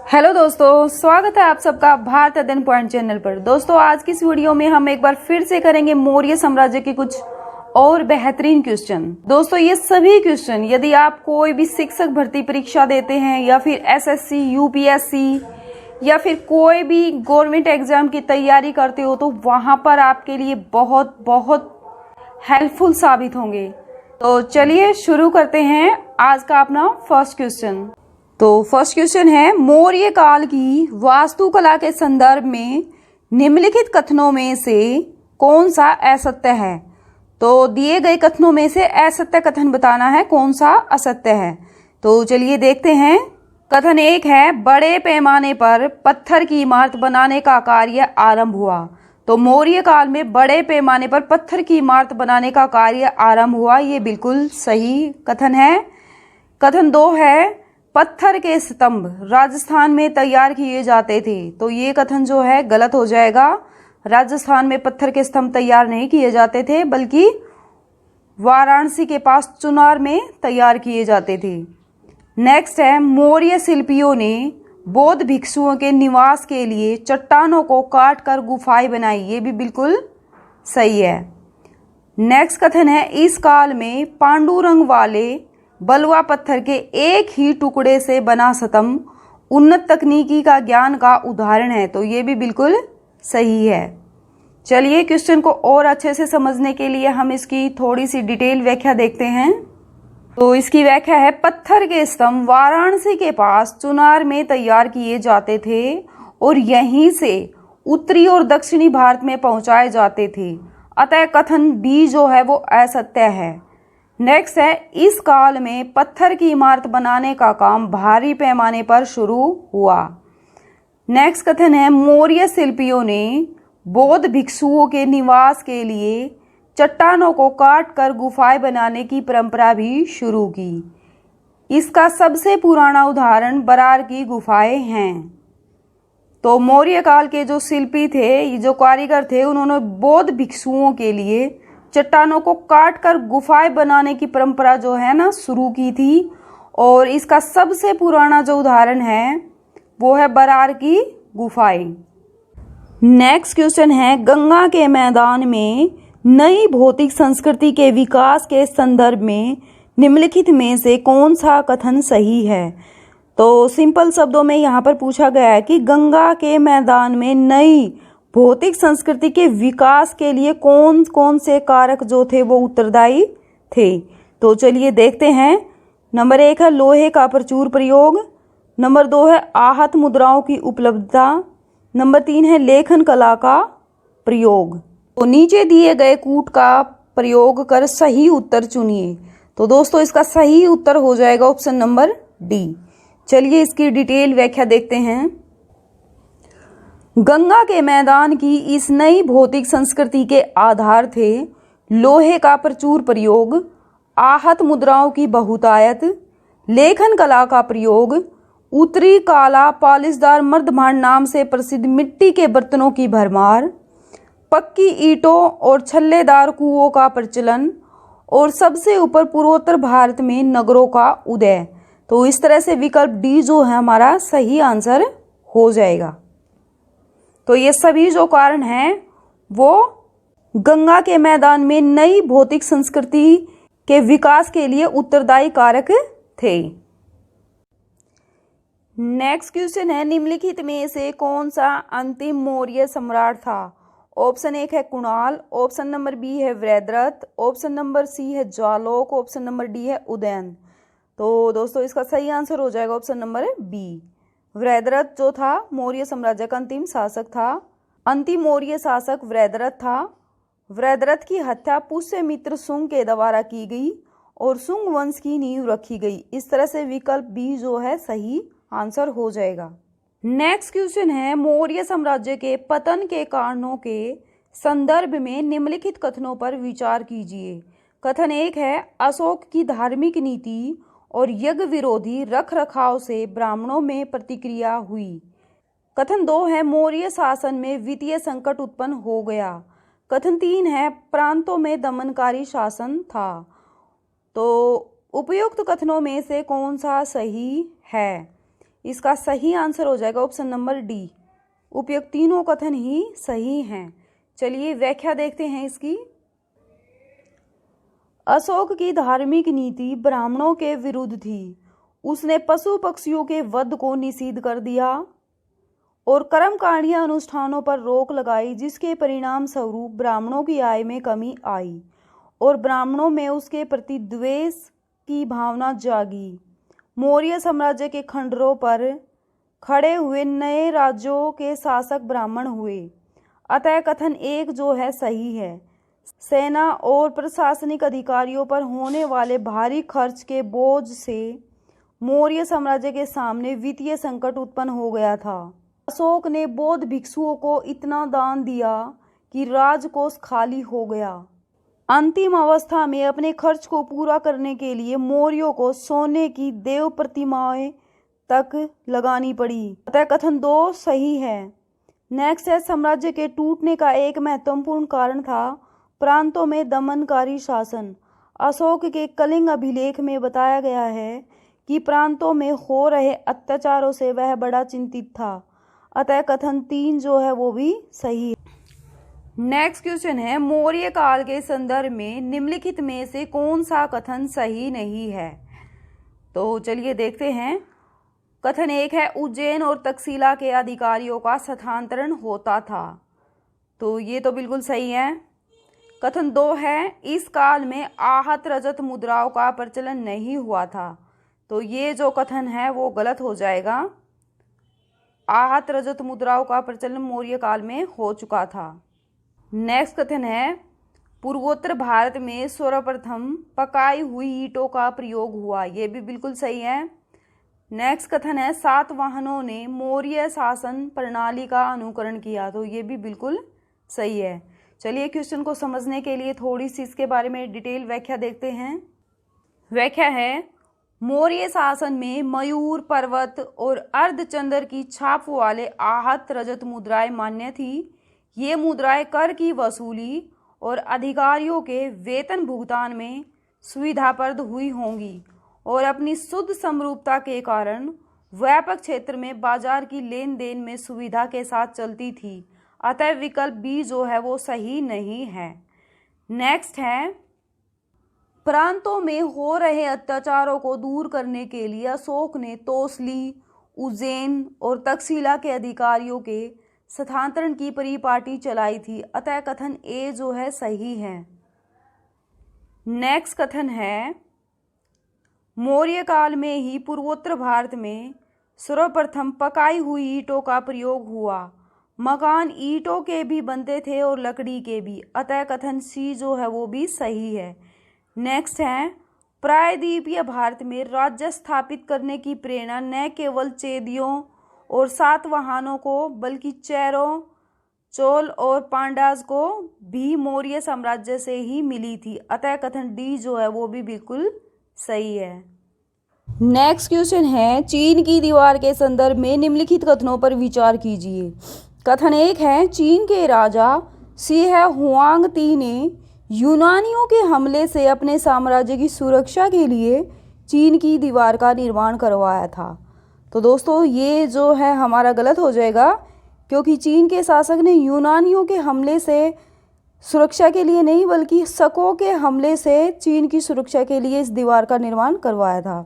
Hello दोस्तों, स्वागत है आप सबका भारत अध्ययन पॉइंट चैनल पर। दोस्तों, आज की इस वीडियो में हम एक बार फिर से करेंगे मौर्य साम्राज्य के कुछ और बेहतरीन क्वेश्चन। दोस्तों, ये सभी क्वेश्चन यदि आप कोई भी शिक्षक भर्ती परीक्षा देते हैं या फिर एसएससी, यूपीएससी या फिर कोई भी गवर्नमेंट एग्जाम की तैयारी करते हो तो वहां पर आपके लिए बहुत बहुत हेल्पफुल साबित होंगे। तो चलिए शुरू करते हैं आज का अपना फर्स्ट क्वेश्चन। तो फर्स्ट क्वेश्चन है, मौर्य काल की वास्तुकला के संदर्भ में निम्नलिखित कथनों में से कौन सा असत्य है। तो दिए गए कथनों में से असत्य कथन बताना है, कौन सा असत्य है। तो चलिए देखते हैं। कथन एक है, बड़े पैमाने पर पत्थर की इमारत बनाने का कार्य आरंभ हुआ। तो मौर्य काल में बड़े पैमाने पर पत्थर की इमारत बनाने का कार्य आरंभ हुआ, ये बिल्कुल सही कथन है। कथन दो है, पत्थर के स्तंभ राजस्थान में तैयार किए जाते थे। तो ये कथन जो है गलत हो जाएगा। राजस्थान में पत्थर के स्तंभ तैयार नहीं किए जाते थे, बल्कि वाराणसी के पास चुनार में तैयार किए जाते थे। नेक्स्ट है, मौर्य शिल्पियों ने बौद्ध भिक्षुओं के निवास के लिए चट्टानों को काट कर गुफाएं बनाई, ये भी बिल्कुल सही है। नेक्स्ट कथन है, इस काल में पांडुरंग वाले बलुआ पत्थर के एक ही टुकड़े से बना स्तंभ उन्नत तकनीकी का ज्ञान का उदाहरण है। तो ये भी बिल्कुल सही है। चलिए क्वेश्चन को और अच्छे से समझने के लिए हम इसकी थोड़ी सी डिटेल व्याख्या देखते हैं। तो इसकी व्याख्या है, पत्थर के स्तंभ वाराणसी के पास चुनार में तैयार किए जाते थे और यहीं से उत्तरी और दक्षिणी भारत में पहुंचाए जाते थे। अतः कथन बी जो है वो असत्य है। नेक्स्ट है, इस काल में पत्थर की इमारत बनाने का काम भारी पैमाने पर शुरू हुआ। नेक्स्ट कथन है, मौर्य शिल्पियों ने बौद्ध भिक्षुओं के निवास के लिए चट्टानों को काट कर गुफाएं बनाने की परंपरा भी शुरू की। इसका सबसे पुराना उदाहरण बरार की गुफाएं हैं। तो मौर्य काल के जो शिल्पी थे, जो कारीगर थे, उन्होंने बौद्ध भिक्षुओं के लिए चट्टानों को काट कर गुफाएं बनाने की परंपरा जो है ना शुरू की थी। और इसका सबसे पुराना जो उदाहरण है वो है बरार की गुफाएं। नेक्स्ट क्वेश्चन है, गंगा के मैदान में नई भौतिक संस्कृति के विकास के संदर्भ में निम्नलिखित में से कौन सा कथन सही है। तो सिंपल शब्दों में यहाँ पर पूछा गया है कि गंगा के मैदान में नई भौतिक संस्कृति के विकास के लिए कौन कौन से कारक जो थे वो उत्तरदायी थे। तो चलिए देखते हैं। नंबर एक है लोहे का प्रचुर प्रयोग। नंबर दो है आहत मुद्राओं की उपलब्धता। नंबर तीन है लेखन कला का प्रयोग। तो नीचे दिए गए कूट का प्रयोग कर सही उत्तर चुनिए। तो दोस्तों, इसका सही उत्तर हो जाएगा ऑप्शन नंबर डी। चलिए इसकी डिटेल व्याख्या देखते हैं। गंगा के मैदान की इस नई भौतिक संस्कृति के आधार थे लोहे का प्रचुर प्रयोग, आहत मुद्राओं की बहुतायत, लेखन कला का प्रयोग, उत्तरी काला पॉलिशदार मर्दभांड नाम से प्रसिद्ध मिट्टी के बर्तनों की भरमार, पक्की ईंटों और छल्लेदार कुओं का प्रचलन और सबसे ऊपर पूर्वोत्तर भारत में नगरों का उदय। तो इस तरह से विकल्प डी जो है हमारा सही आंसर हो जाएगा। तो ये सभी जो कारण हैं वो गंगा के मैदान में नई भौतिक संस्कृति के विकास के लिए उत्तरदायी कारक थे। नेक्स्ट क्वेश्चन है, निम्नलिखित में से कौन सा अंतिम मौर्य सम्राट था। ऑप्शन एक है कुणाल, ऑप्शन नंबर बी है वृहद्रथ, ऑप्शन नंबर सी है ज्वालोक, ऑप्शन नंबर डी है उदयन। तो दोस्तों, इसका सही आंसर हो जाएगा ऑप्शन नंबर बी। वृहद्रथ जो था मौर्य साम्राज्य का अंतिम शासक था। अंतिम मौर्य शासक वृहद्रथ था। वृहद्रथ की हत्या पुष्यमित्र शुंग के द्वारा की गई और शुंग वंश की नींव रखी गई। इस तरह से विकल्प बी जो है सही आंसर हो जाएगा। नेक्स्ट क्वेश्चन है, मौर्य साम्राज्य के पतन के कारणों के संदर्भ में निम्नलिखित कथनों पर विचार कीजिए। कथन एक है, अशोक की धार्मिक नीति और यज्ञ विरोधी रख रखाव से ब्राह्मणों में प्रतिक्रिया हुई। कथन दो है, मौर्य शासन में वित्तीय संकट उत्पन्न हो गया। कथन तीन है, प्रांतों में दमनकारी शासन था। तो उपयुक्त कथनों में से कौन सा सही है। इसका सही आंसर हो जाएगा ऑप्शन नंबर डी। उपयुक्त तीनों कथन ही सही हैं। चलिए व्याख्या देखते हैं इसकी। अशोक की धार्मिक नीति ब्राह्मणों के विरुद्ध थी। उसने पशु पक्षियों के वध को निषिद्ध कर दिया और कर्मकांडीय अनुष्ठानों पर रोक लगाई, जिसके परिणाम स्वरूप ब्राह्मणों की आय में कमी आई और ब्राह्मणों में उसके प्रति द्वेष की भावना जागी। मौर्य साम्राज्य के खंडरों पर खड़े हुए नए राज्यों के शासक ब्राह्मण हुए। अतः कथन एक जो है सही है। सेना और प्रशासनिक अधिकारियों पर होने वाले भारी खर्च के बोझ से मौर्य साम्राज्य के सामने वित्तीय संकट उत्पन्न हो गया था। अशोक ने बौद्ध भिक्षुओं को इतना दान दिया कि राजकोष खाली हो गया। अंतिम अवस्था में अपने खर्च को पूरा करने के लिए मौर्यों को सोने की देव प्रतिमाएं तक लगानी पड़ी। अतः कथन दो सही है। नेक्स्ट है, साम्राज्य के टूटने का एक महत्वपूर्ण कारण था प्रांतों में दमनकारी शासन। अशोक के कलिंग अभिलेख में बताया गया है कि प्रांतों में हो रहे अत्याचारों से वह बड़ा चिंतित था। अतः कथन तीन जो है वो भी सही है। नेक्स्ट क्वेश्चन है, मौर्य काल के संदर्भ में निम्नलिखित में से कौन सा कथन सही नहीं है? तो चलिए देखते हैं। कथन एक है, उज्जैन और तक्षशिला के अधिकारियों का स्थानांतरण होता था। तो ये तो बिल्कुल सही है। कथन दो है, इस काल में आहत रजत मुद्राओं का प्रचलन नहीं हुआ था। तो ये जो कथन है वो गलत हो जाएगा। आहत रजत मुद्राओं का प्रचलन मौर्य काल में हो चुका था। नेक्स्ट कथन है, पूर्वोत्तर भारत में सर्वप्रथम पकाई हुई ईंटों का प्रयोग हुआ। ये भी बिल्कुल सही है। नेक्स्ट कथन है, सातवाहनों ने मौर्य शासन प्रणाली का अनुकरण किया। तो ये भी बिल्कुल सही है। चलिए क्वेश्चन को समझने के लिए थोड़ी सी इसके बारे में डिटेल व्याख्या देखते हैं। व्याख्या है, मौर्य शासन में मयूर, पर्वत और अर्धचंद्र की छाप वाले आहत रजत मुद्राएं मान्य थी। ये मुद्राएं कर की वसूली और अधिकारियों के वेतन भुगतान में सुविधाप्रद हुई होंगी और अपनी शुद्ध समरूपता के कारण व्यापक क्षेत्र में बाजार की लेन देन में सुविधा के साथ चलती थी। अतः विकल्प बी जो है वो सही नहीं है। नेक्स्ट है, प्रांतों में हो रहे अत्याचारों को दूर करने के लिए अशोक ने तोसली, उज्जैन और तक्षशिला के अधिकारियों के स्थानांतरण की परिपाटी चलाई थी। अतः कथन ए जो है सही है। नेक्स्ट कथन है, मौर्य काल में ही पूर्वोत्तर भारत में सर्वप्रथम पकाई हुई ईंटों का प्रयोग हुआ। मकान ईंटों के भी बनते थे और लकड़ी के भी। अतः कथन सी जो है वो भी सही है। नेक्स्ट है, प्रायद्वीपीय भारत में राज्य स्थापित करने की प्रेरणा न केवल चेदियों और सातवाहनों को बल्कि चेरों, चोल और पांड्याज को भी मौर्य साम्राज्य से ही मिली थी। अतः कथन डी जो है वो भी बिल्कुल सही है। नेक्स्ट क्वेश्चन है, चीन की दीवार के संदर्भ में निम्नलिखित कथनों पर विचार कीजिए। कथन एक है, चीन के राजा शी हुआंगती ने यूनानियों के हमले से अपने साम्राज्य की सुरक्षा के लिए चीन की दीवार का निर्माण करवाया था। तो दोस्तों ये जो है हमारा गलत हो जाएगा, क्योंकि चीन के शासक ने यूनानियों के हमले से सुरक्षा के लिए नहीं बल्कि शकों के हमले से चीन की सुरक्षा के लिए इस दीवार का निर्माण करवाया था।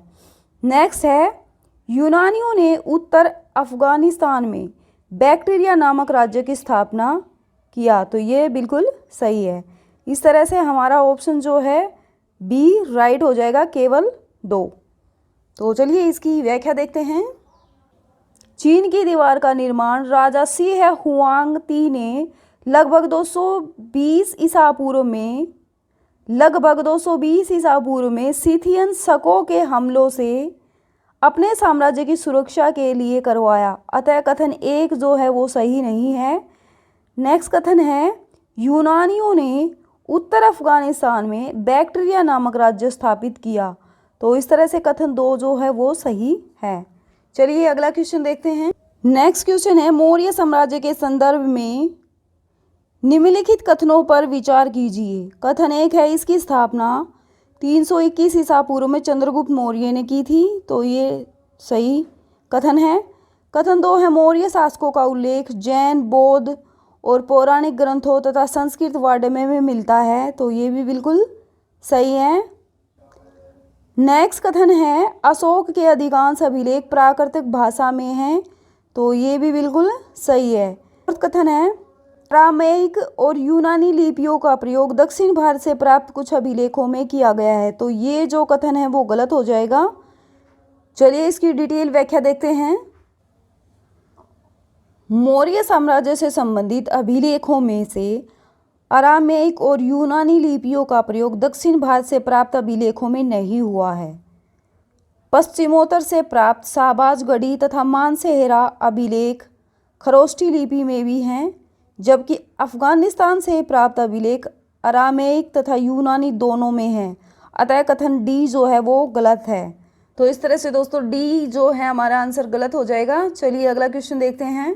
नेक्स्ट है, यूनानियों ने उत्तर अफगानिस्तान में बैक्ट्रिया नामक राज्य की स्थापना किया। तो ये बिल्कुल सही है। इस तरह से हमारा ऑप्शन जो है बी राइट हो जाएगा, केवल 2। तो चलिए इसकी व्याख्या देखते हैं। चीन की दीवार का निर्माण राजा शी हुआंगती ने लगभग 220 ईसा पूर्व में सिथियन शकों के हमलों से अपने साम्राज्य की सुरक्षा के लिए करवाया। अतः कथन एक जो है वो सही नहीं है। नेक्स्ट कथन है, यूनानियों ने उत्तर अफगानिस्तान में बैक्ट्रिया नामक राज्य स्थापित किया। तो इस तरह से कथन 2 जो है वो सही है। चलिए अगला क्वेश्चन देखते हैं। नेक्स्ट क्वेश्चन है, मौर्य साम्राज्य के संदर्भ में निम्नलिखित कथनों पर विचार कीजिए। कथन एक है, इसकी स्थापना 321 ईसा पूर्व में चंद्रगुप्त मौर्य ने की थी। तो ये सही कथन है। कथन 2 है मौर्य शासकों का उल्लेख जैन, बौद्ध और पौराणिक ग्रंथों तथा संस्कृत वाङ्मय में मिलता है, तो ये भी बिल्कुल सही है। नेक्स्ट कथन है अशोक के अधिकांश अभिलेख प्राकृतिक भाषा में हैं, तो ये भी बिल्कुल सही है। फोर्थ कथन है अरामैक और यूनानी लिपियों का प्रयोग दक्षिण भारत से प्राप्त कुछ अभिलेखों में किया गया है, तो ये जो कथन है वो गलत हो जाएगा। चलिए इसकी डिटेल व्याख्या देखते हैं। मौर्य साम्राज्य से संबंधित अभिलेखों में से अरामैक और यूनानी लिपियों का प्रयोग दक्षिण भारत से प्राप्त अभिलेखों में नहीं हुआ है। पश्चिमोत्तर से प्राप्त शाहबाजगढ़ी तथा मानसेहरा अभिलेख खरोष्टी लिपि में भी हैं, जबकि अफगानिस्तान से प्राप्त अभिलेख अरामैक तथा यूनानी दोनों में हैं। अतः कथन डी जो है वो गलत है। तो इस तरह से दोस्तों डी जो है हमारा आंसर गलत हो जाएगा। चलिए अगला क्वेश्चन देखते हैं।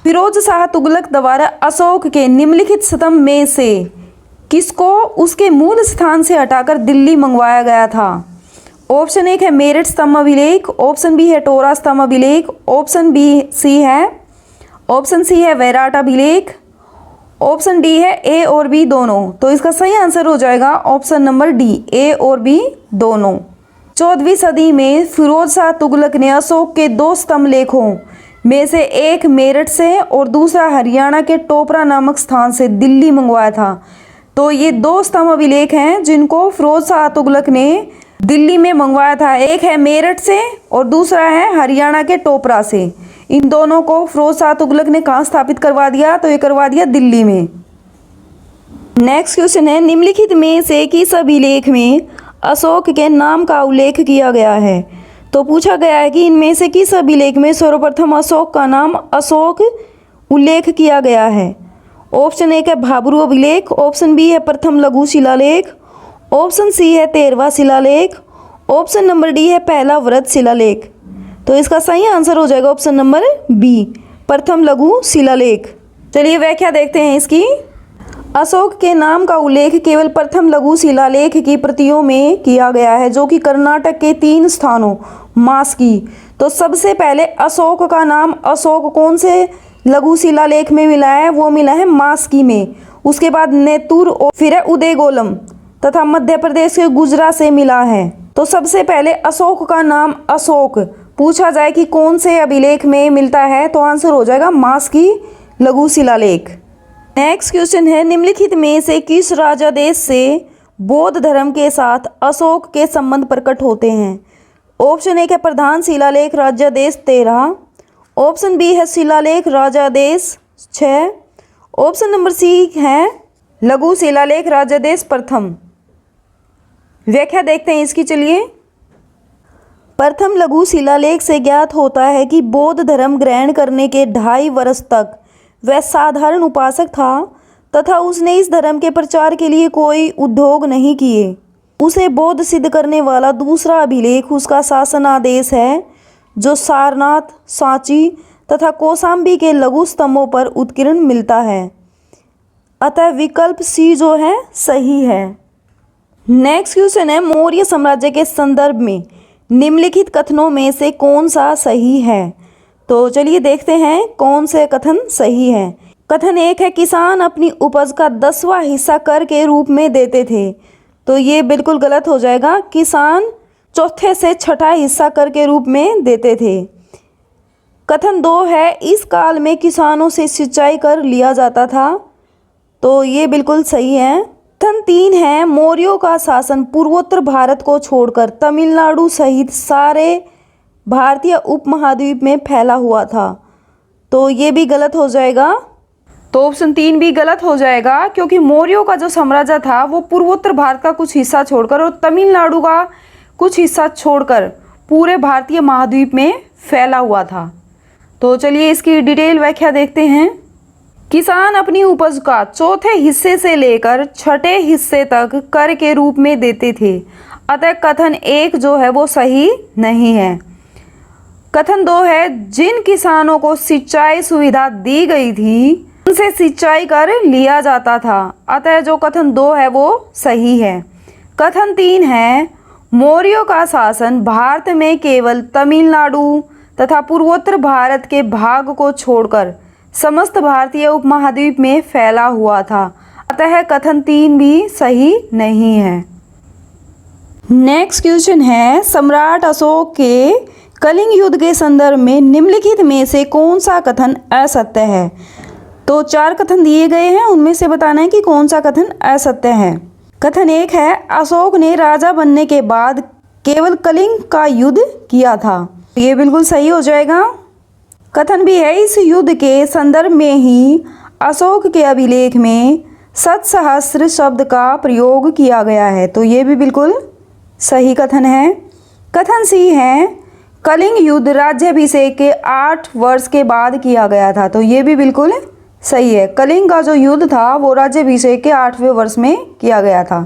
फिरोज शाह तुगलक द्वारा अशोक के निम्नलिखित स्तंभ में से किसको उसके मूल स्थान से हटाकर दिल्ली मंगवाया गया था? ऑप्शन 1 है मेरठ स्तंभ अभिलेख, ऑप्शन बी है टोरा स्तंभ अभिलेख, ऑप्शन सी है वैराट अभिलेख, ऑप्शन डी है ए और बी दोनों। तो इसका सही आंसर हो जाएगा ऑप्शन नंबर डी, ए और बी दोनों। 14वीं सदी में फिरोज शाह तुगलक ने अशोक के 2 स्तंभ लेखों में से एक मेरठ से और दूसरा हरियाणा के टोपरा नामक स्थान से दिल्ली मंगवाया था। तो ये 2 स्तंभ अभिलेख हैं जिनको फिरोज शाह तुगलक ने दिल्ली में मंगवाया था। एक है मेरठ से और दूसरा है हरियाणा के टोपरा से। इन दोनों को फिरोज शाह तुगलक ने कहाँ स्थापित करवा दिया? तो ये करवा दिया दिल्ली में। नेक्स्ट क्वेश्चन है निम्नलिखित में से किस अभिलेख में अशोक के नाम का उल्लेख किया गया है? तो पूछा गया है कि इनमें से किस अभिलेख में सर्वप्रथम अशोक का नाम अशोक उल्लेख किया गया है? ऑप्शन 1 है भाब्रू अभिलेख, ऑप्शन बी है प्रथम लघु शिलालेख, ऑप्शन सी है 13वां शिलालेख, ऑप्शन नंबर डी है पहला वृहत शिलालेख। तो इसका सही आंसर हो जाएगा ऑप्शन नंबर बी, प्रथम लघु शिलालेख। चलिए व्याख्या देखते हैं इसकी। अशोक के नाम का उल्लेख केवल प्रथम लघु शिलालेख की प्रतियों में किया गया है, जो कि कर्नाटक के 3 स्थानों मास्की। तो सबसे पहले अशोक का नाम अशोक कौन से लघु शिलालेख में मिला है? वो मिला है मास्की में। उसके बाद नेतुर और फिर है उदयगोलम तथा मध्य प्रदेश के गुजरा से मिला है। तो सबसे पहले अशोक का नाम अशोक पूछा जाए कि कौन से अभिलेख में मिलता है, तो आंसर हो जाएगा मास्की लघु शिलालेख। नेक्स्ट क्वेश्चन है निम्नलिखित में से किस राजादेश से बौद्ध धर्म के साथ अशोक के संबंध प्रकट होते हैं? ऑप्शन 1 है प्रधान शिलालेख राज्यादेश 13, ऑप्शन बी है शिलालेख राज्यादेश 6, ऑप्शन नंबर सी है लघु शिलालेख राज्यादेश प्रथम। व्याख्या देखते हैं इसकी। चलिए प्रथम लघु शिलालेख से ज्ञात होता है कि बौद्ध धर्म ग्रहण करने के 2.5 वर्ष तक वह साधारण उपासक था तथा उसने इस धर्म के प्रचार के लिए कोई उद्योग नहीं किए। उसे बौद्ध सिद्ध करने वाला दूसरा अभिलेख उसका शासन आदेश है, जो सारनाथ, सांची तथा कौशाम्बी के लघु स्तंभों पर उत्कीर्ण मिलता है। अतः विकल्प सी जो है सही है। नेक्स्ट क्वेश्चन है मौर्य साम्राज्य के संदर्भ में निम्नलिखित कथनों में से कौन सा सही है? तो चलिए देखते हैं कौन से कथन सही है। कथन 1 है किसान अपनी उपज का 10वां हिस्सा कर के रूप में देते थे, तो ये बिल्कुल गलत हो जाएगा। किसान चौथे से छठा हिस्सा कर के रूप में देते थे। कथन 2 है इस काल में किसानों से सिंचाई कर लिया जाता था, तो ये बिल्कुल सही है। कथन 3 है मौर्यों का शासन पूर्वोत्तर भारत को छोड़कर तमिलनाडु सहित सारे भारतीय उपमहाद्वीप में फैला हुआ था, तो ये भी गलत हो जाएगा। तो ऑप्शन 3 भी गलत हो जाएगा, क्योंकि मौर्यों का जो साम्राज्य था वो पूर्वोत्तर भारत का कुछ हिस्सा छोड़कर और तमिलनाडु का कुछ हिस्सा छोड़कर पूरे भारतीय महाद्वीप में फैला हुआ था। तो चलिए इसकी डिटेल व्याख्या देखते हैं। किसान अपनी उपज का चौथे हिस्से से लेकर छठे हिस्से तक कर के रूप में देते थे, अतः कथन 1 जो है वो सही नहीं है। कथन 2 है जिन किसानों को सिंचाई सुविधा दी गई थी उनसे सिंचाई कर लिया जाता था, अतः जो कथन 2 है वो सही है। कथन 3 है मौर्यों का शासन भारत में केवल तमिलनाडु तथा पूर्वोत्तर भारत के भाग को छोड़कर समस्त भारतीय उपमहाद्वीप में फैला हुआ था। अतः कथन 3 भी सही नहीं है। नेक्स्ट क्वेश्चन है, सम्राट अशोक के कलिंग युद्ध के संदर्भ में निम्नलिखित में से कौन सा कथन असत्य है? तो 4 कथन दिए गए हैं, उनमें से बताना है कि कौन सा कथन असत्य है। कथन 1 है, अशोक ने राजा बनने के बाद केवल कलिंग का युद्ध किया था। ये बिल्कुल सही हो जाएगा। कथन भी है, इस युद्ध के संदर्भ में ही अशोक के अभिलेख में सतसहस्र शब्द का प्रयोग किया गया है। तो ये भी बिल्कुल सही कथन है। कथन सी है, कलिंग युद्ध राज्याभिषेक के 8 वर्ष के बाद किया गया था। तो ये भी बिल्कुल सही है। कलिंग का जो युद्ध था वो राज्याभिषेक के 8वें वर्ष में किया गया था।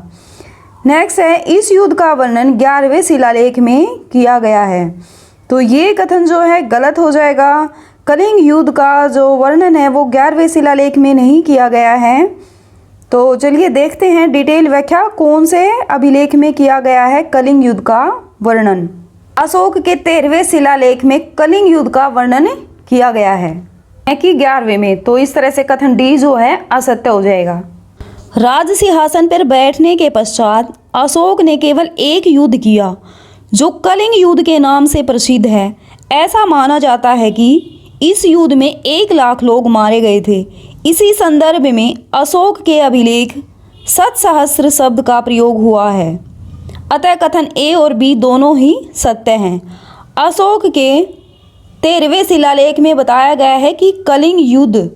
नेक्स्ट है, इस युद्ध का वर्णन 11वें शिलालेख में किया गया है। तो ये कथन जो है गलत हो जाएगा। कलिंग युद्ध का जो वर्णन है वो 11वें शिलालेख में नहीं किया गया है। तो चलिए देखते हैं डिटेल व्याख्या कौन से अभिलेख में किया गया है कलिंग युद्ध का वर्णन। अशोक के 13वें शिलालेख में कलिंग युद्ध का वर्णन किया गया है कि 11वें में। तो इस तरह से कथन डी जो है असत्य हो जाएगा। राज सिंहासन पर बैठने के पश्चात अशोक ने केवल एक युद्ध किया जो कलिंग युद्ध के नाम से प्रसिद्ध है। ऐसा माना जाता है कि इस युद्ध में 1 लाख लोग मारे गए थे। इसी संदर्भ में अशोक के अभिलेख सतसहस्र शब्द का प्रयोग हुआ है। अतः कथन ए और बी दोनों ही सत्य हैं। अशोक के 13वें शिलालेख में बताया गया है कि कलिंग युद्ध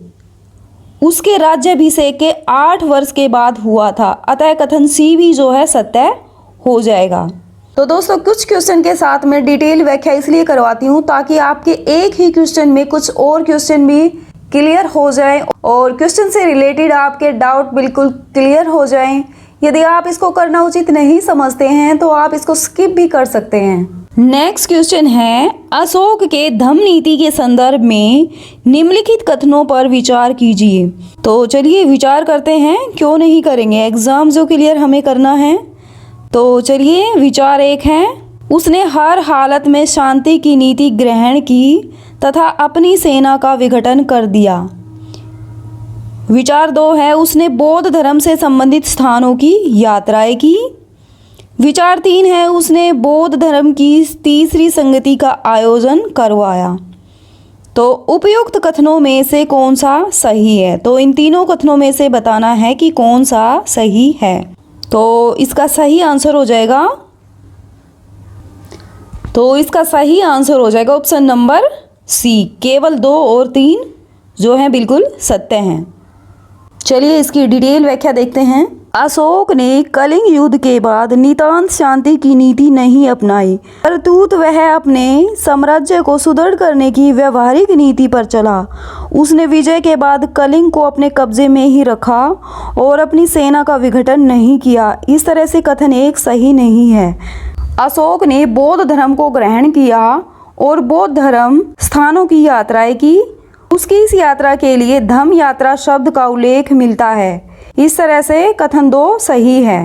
उसके राज्याभिषेक के 8 वर्ष के बाद हुआ था। अतः कथन सी भी जो है सत्य हो जाएगा। तो दोस्तों कुछ क्वेश्चन के साथ मैं डिटेल व्याख्या इसलिए करवाती हूँ ताकि आपके एक ही क्वेश्चन में कुछ और क्वेश्चन भी क्लियर हो जाए और क्वेश्चन से रिलेटेड आपके डाउट बिल्कुल क्लियर हो जाएं। यदि आप इसको करना उचित नहीं समझते हैं तो आप इसको स्किप भी कर सकते हैं। नेक्स्ट क्वेश्चन है, अशोक के धम्म नीति के संदर्भ में निम्नलिखित कथनों पर विचार कीजिए। तो चलिए विचार करते हैं, क्यों नहीं करेंगे, एग्जाम जो क्लियर हमें करना है। तो चलिए विचार 1 है, उसने हर हालत में शांति की नीति ग्रहण की तथा अपनी सेना का विघटन कर दिया। विचार 2 है, उसने बौद्ध धर्म से संबंधित स्थानों की यात्राएं की। विचार 3 है, उसने बौद्ध धर्म की तीसरी संगति का आयोजन करवाया। तो उपयुक्त कथनों में से कौन सा सही है? तो इन तीनों कथनों में से बताना है कि कौन सा सही है। तो इसका सही आंसर हो जाएगा ऑप्शन नंबर सी, केवल 2 और 3 जो हैं बिल्कुल सत्य हैं। चलिए इसकी डिटेल व्याख्या देखते हैं। अशोक ने कलिंग युद्ध के बाद नितांत शांति की नीति नहीं अपनाई, परंतु वह अपने साम्राज्य को सुदृढ़ करने की व्यवहारिक नीति पर चला। उसने विजय के बाद कलिंग को अपने कब्जे में ही रखा और अपनी सेना का विघटन नहीं किया। इस तरह से कथन 1 सही नहीं है। अशोक ने बौद्ध धर्म को ग्रहण किया और बौद्ध धर्म स्थानों की यात्राएं की। उसकी इस यात्रा के लिए धम्म यात्रा शब्द का उल्लेख मिलता है। इस तरह से कथन 2 सही है।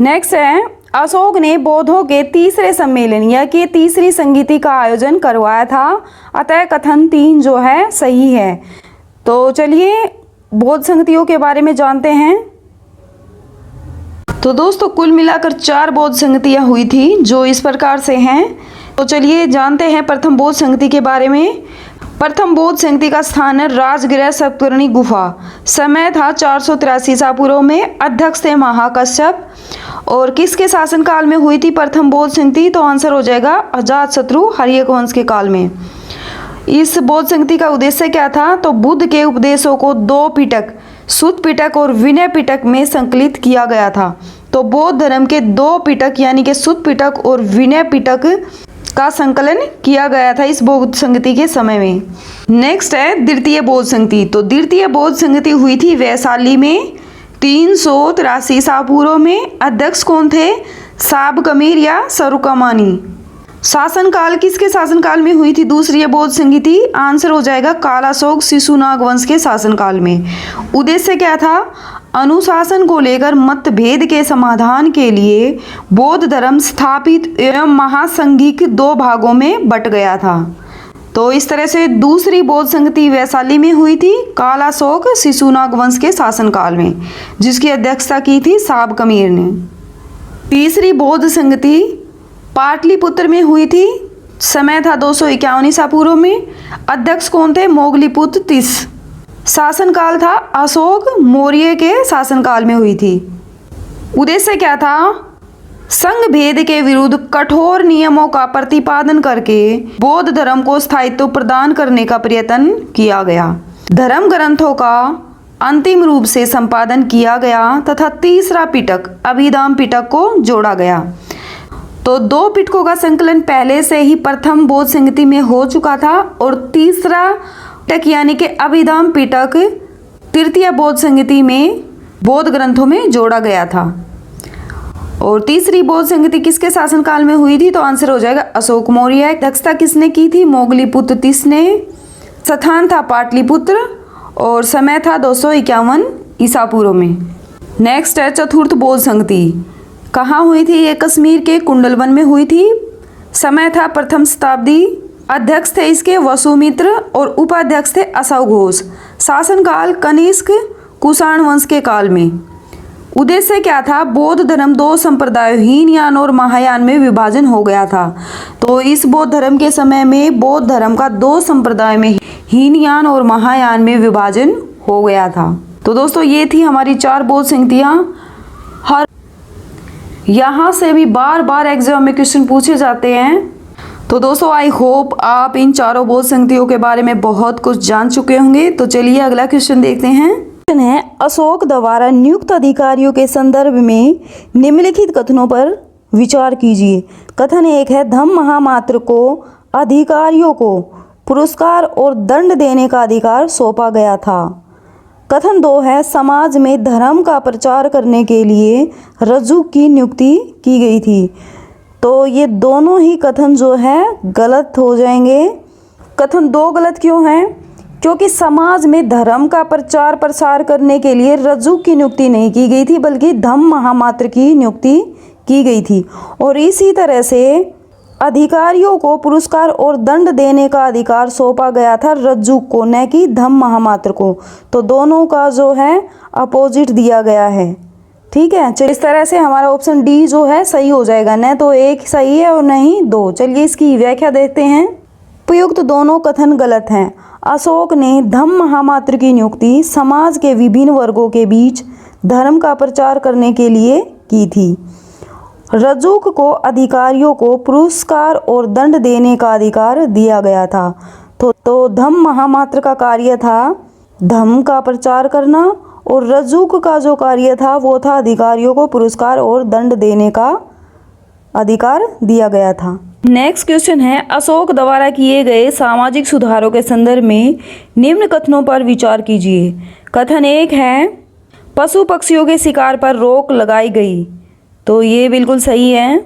नेक्स्ट है, अशोक ने बौद्धों के तीसरे सम्मेलन या कि तीसरी संगीति का आयोजन करवाया था। अतः कथन 3 जो है सही है। तो चलिए बौद्ध संगतियों के बारे में जानते हैं। तो दोस्तों कुल मिलाकर 4 बौद्ध संगतियाँ हुई थी जो इस प्रकार से हैं। तो चलिए जानते हैं प्रथम बौद्ध संगति के बारे में। प्रथम बौद्ध संगति का स्थान है राजगृह सप्तर्षि गुफा। समय था 483 ईसा पूर्व में। अध्यक्ष थे महाकश्यप। और किसके शासनकाल में हुई थी प्रथम बौद्ध संगति? तो आंसर हो जाएगा अजातशत्रु हर्यक वंश के काल में। इस बौद्ध संगति का उद्देश्य क्या था? तो बुद्ध के उपदेशों को 2 पिटक, सुत्त पिटक और विनय पिटक में संकलित किया गया था। तो बौद्ध धर्म के 2 पिटक यानी कि सुत्त पिटक और विनय पिटक का संकलन किया गया था इस बौद्ध संगति के समय में। नेक्स्ट है द्वितीय बौद्ध संगति। तो द्वितीय बौद्ध संगति हुई थी वैशाली में 383 ईसा पूर्व में। अध्यक्ष कौन थे? साबकमीर या सरुकमानी। शासनकाल किसके शासनकाल में हुई थी दूसरी बौद्ध संगति? आंसर हो जाएगा कालाशोक शिशुनाग वंश के शासनकाल में। उद्देश्य क्या था? अनुशासन को लेकर मतभेद के समाधान के लिए बौद्ध धर्म स्थापित एवं महासंघिक दो भागों में बट गया था। तो इस तरह से दूसरी बौद्ध संगति वैशाली में हुई थी कालाशोक शिशुनाग वंश के शासनकाल में, जिसकी अध्यक्षता की थी साब कमीर ने। तीसरी बौद्ध संगति पाटलिपुत्र में हुई थी, समय था 251 ईसा पूर्व में। अध्यक्ष कौन थे? मोगलीपुत्र तीस। शासनकाल था अशोक मौर्य के शासनकाल में हुई थी। उद्देश्य क्या था? संघ भेद के विरुद्ध कठोर नियमों का प्रतिपादन करके बौद्ध धर्म को स्थायित्व प्रदान करने का प्रयत्न किया गया। धर्म ग्रंथों का अंतिम रूप से संपादन किया गया तथा तीसरा पिटक अभिधाम पिटक को जोड़ा गया। तो दो पिटकों का संकलन पहले से ही प्रथम बौद्ध संगति में हो चुका था और तीसरा पिटक यानी कि अभिधाम पिटक तृतीय बौद्ध संगति में बौद्ध ग्रंथों में जोड़ा गया था। और तीसरी बौद्ध संगति किसके शासनकाल में हुई थी? तो आंसर हो जाएगा अशोक मौर्य। अध्यक्षता किसने की थी? मोगलीपुत्र तीस ने। स्थान था पाटलिपुत्र और समय था 251 ईसा पूर्व में। नेक्स्ट है चतुर्थ बौद्ध संगति। कहाँ हुई थी? ये कश्मीर के कुंडलवन में हुई थी। समय था प्रथम शताब्दी। अध्यक्ष थे इसके वसुमित्र और उपाध्यक्ष थे अशोक घोष। शासनकाल कनिष्क कुषाण वंश के काल में। उद्देश्य क्या था? बौद्ध धर्म दो संप्रदायों हीनयान और महायान में विभाजन हो गया था। तो इस बौद्ध धर्म के समय में बौद्ध धर्म का दो संप्रदाय में हीनयान और महायान में विभाजन हो गया था। तो दोस्तों ये थी हमारी चार बौद्ध संगतियाँ। हर यहाँ से भी बार बार एग्जाम में क्वेश्चन पूछे जाते हैं। तो दोस्तों आई होप आप इन चारों बौद्ध संगतियों के बारे में बहुत कुछ जान चुके होंगे। तो चलिए अगला क्वेश्चन देखते हैं। है अशोक द्वारा नियुक्त अधिकारियों के संदर्भ में निम्नलिखित कथनों पर विचार कीजिए। कथन एक है धम्म महामात्र को अधिकारियों को पुरस्कार और दंड देने का अधिकार सौंपा गया था। कथन दो है समाज में धर्म का प्रचार करने के लिए रज्जुक की नियुक्ति की गई थी। तो ये दोनों ही कथन जो है गलत हो जाएंगे। कथन दो गलत क्यों है? क्योंकि समाज में धर्म का प्रचार प्रसार करने के लिए रज्जुक की नियुक्ति नहीं की गई थी, बल्कि धम्म महामात्र की नियुक्ति की गई थी। और इसी तरह से अधिकारियों को पुरस्कार और दंड देने का अधिकार सौंपा गया था रज्जुक को, न कि धम्म महामात्र को। तो दोनों का जो है अपोजिट दिया गया है। ठीक है, चलिए इस तरह से हमारा ऑप्शन डी जो है सही हो जाएगा। न तो एक सही है और न ही दो। चलिए इसकी व्याख्या देखते हैं। उपयुक्त दोनों कथन गलत हैं। अशोक ने धम्म महामात्र की नियुक्ति समाज के विभिन्न वर्गों के बीच धर्म का प्रचार करने के लिए की थी। रज्जुक को अधिकारियों को पुरस्कार और दंड देने का अधिकार दिया गया था। तो धम्म महामात्र का कार्य था धम्म का प्रचार करना और रज्जुक का जो कार्य था वो था अधिकारियों को पुरस्कार और दंड देने का अधिकार दिया गया था। नेक्स्ट क्वेश्चन है अशोक द्वारा किए गए सामाजिक सुधारों के संदर्भ में निम्न कथनों पर विचार कीजिए। कथन एक है पशु पक्षियों के शिकार पर रोक लगाई गई। तो ये बिल्कुल सही है।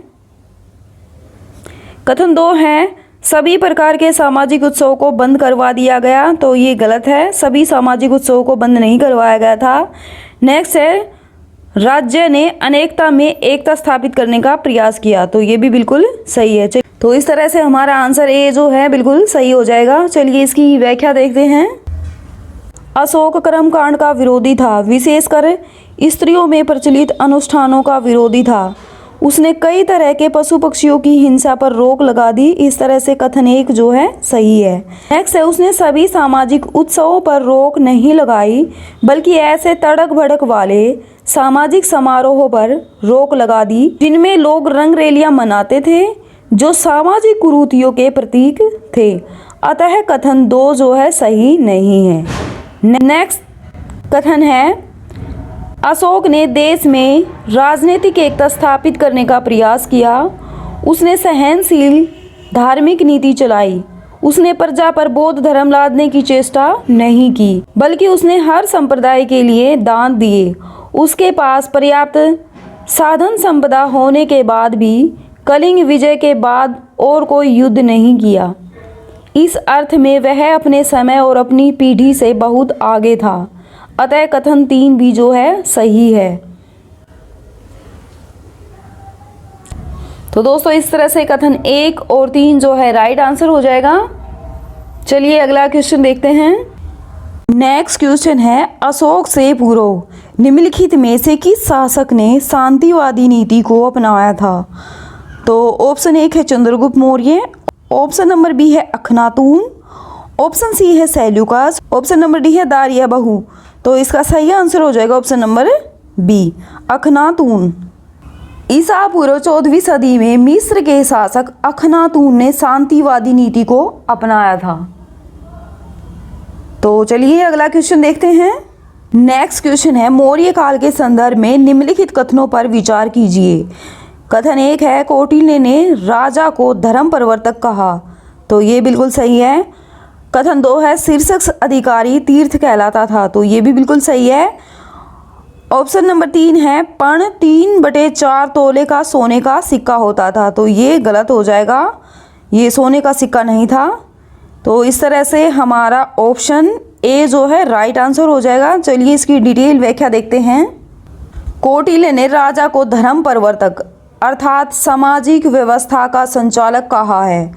कथन दो है सभी प्रकार के सामाजिक उत्सवों को बंद करवा दिया गया। तो ये गलत है, सभी सामाजिक उत्सवों को बंद नहीं करवाया गया था। नेक्स्ट है राज्य ने अनेकता में एकता स्थापित करने का प्रयास किया। तो ये भी बिल्कुल सही है। तो इस तरह से हमारा आंसर ए जो है बिल्कुल सही हो जाएगा। चलिए इसकी व्याख्या देखते हैं। अशोक कर्मकांड का विरोधी था, विशेषकर स्त्रियों में प्रचलित अनुष्ठानों का विरोधी था। उसने कई तरह के पशु पक्षियों की हिंसा पर रोक लगा दी। इस तरह से कथन एक जो है सही है। नेक्स्ट है उसने सभी सामाजिक उत्सवों पर रोक नहीं लगाई, बल्कि ऐसे तड़क भड़क वाले सामाजिक समारोहों पर रोक लगा दी जिनमें लोग रंग रैलियां मनाते थे जो सामाजिक कुरीतियों के प्रतीक थे। अतः कथन दो जो है सही नहीं है। नेक्स्ट कथन है अशोक ने देश में राजनीतिक एकता स्थापित करने का प्रयास किया। उसने सहनशील धार्मिक नीति चलाई। उसने प्रजा पर बौद्ध धर्म लादने की चेष्टा नहीं की, बल्कि उसने हर संप्रदाय के लिए दान दिए। उसके पास पर्याप्त साधन संपदा होने के बाद भी कलिंग विजय के बाद और कोई युद्ध नहीं किया। इस अर्थ में वह अपने समय और अपनी पीढ़ी से बहुत आगे था। अतः कथन 3 भी जो है सही है। तो दोस्तों इस तरह से कथन 1 और 3 जो है राइट आंसर हो जाएगा। चलिए अगला क्वेश्चन देखते हैं। नेक्स्ट क्वेश्चन है, अशोक से पूर्व निम्नलिखित में से किस शासक ने शांतिवादी नीति को अपनाया था? तो ऑप्शन 1 है Chandragupta Maurya, option number B है अखनातून, ऑप्शन सी है सेल्यूकस, ऑप्शन नंबर डी है दारियाबहु। तो इसका सही आंसर हो जाएगा ऑप्शन नंबर बी अखनातून। ईसा पूर्व 14वीं सदी में मिस्र के शासक अखनातून ने शांतिवादी नीति को अपनाया था। तो चलिए अगला क्वेश्चन देखते हैं। नेक्स्ट क्वेश्चन है, मौर्य काल के संदर्भ में निम्नलिखित कथनों पर विचार कीजिए। कथन 1 है, कौटिल्य ने राजा को धर्म प्रवर्तक कहा। तो ये बिल्कुल सही है। कथन 2 है, शीर्षक अधिकारी तीर्थ कहलाता था। तो ये भी बिल्कुल सही है। ऑप्शन नंबर 3 है, पर्ण 3/4 तोले का सोने का सिक्का होता था। तो ये गलत हो जाएगा, ये सोने का सिक्का नहीं था। तो इस तरह से हमारा ऑप्शन ए जो है राइट आंसर हो जाएगा। चलिए इसकी डिटेल व्याख्या देखते हैं। कौटिल्य ने राजा को धर्म प्रवर्तक अर्थात सामाजिक व्यवस्था का संचालक कहा है।